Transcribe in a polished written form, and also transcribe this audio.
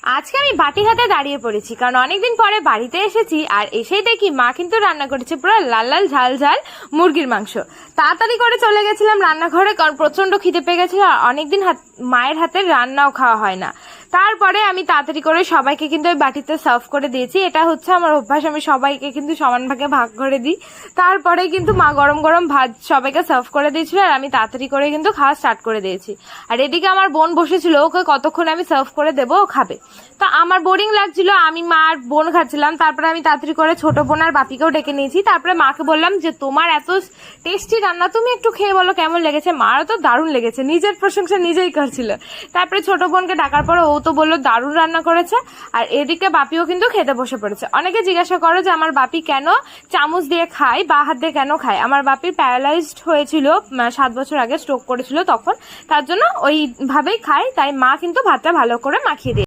আজকে আমি বাটি হাতে দাঁড়িয়ে পড়েছি, কারণ অনেকদিন পরে বাড়িতে এসেছি। আর এসেই দেখি মা কিন্তু রান্না করেছে পুরো লাল লাল ঝাল ঝাল মুরগির মাংস। তাড়াতাড়ি করে চলে গেছিলাম রান্নাঘরে, কারণ প্রচন্ড খিদে পেয়ে গেছিল। আর অনেকদিন মায়ের হাতের রান্নাও খাওয়া হয় না। তারপরে আমি তাড়াতাড়ি করে সবাইকে কিন্তু ওই বাটিতে সার্ভ করে দিয়েছি। এটা হচ্ছে আমার অভ্যাস, আমি সবাইকে কিন্তু সমান ভাগে ভাগ করে দিই। তারপরে কিন্তু মা গরম গরম ভাত সবাইকে সার্ভ করে দিয়েছিল, আর আমি তাড়াতাড়ি করে কিন্তু খাওয়া স্টার্ট করে দিয়েছি। আর এদিকে আমার বোন বসেছিল, ওকে কতক্ষণ আমি সার্ভ করে দেবো, ও খাবে। তো আমার বোরিং লাগছিল, আমি মা আর বোন খাচ্ছিলাম। তারপরে আমি তাড়াতাড়ি করে ছোট বোন আর বাপিকেও ডেকে নিয়েছি। তারপরে মাকে বললাম যে তোমার এত টেস্টি রান্না, তুমি একটু খেয়ে বলো কেমন লেগেছে। মারও তো দারুণ লেগেছে, নিজের প্রশংসা নিজেই করছিল। তারপরে ছোট বোনকে ডাকার পরে ও তো বললো দারুণ রান্না করেছে। আর এদিকে বাপিও কিন্তু খেতে বসে পড়েছে। অনেকে জিজ্ঞাসা করো যে আমার বাপি কেন চামচ দিয়ে খায়, বা হাত দিয়ে কেন খায়। আমার বাপির প্যারালাইজড হয়েছিল 7 বছর আগে, স্ট্রোক করেছিল তখন, তার জন্য ওইভাবেই খায়। তাই মা কিন্তু ভাতটা ভালো করে মাখিয়ে দিয়ে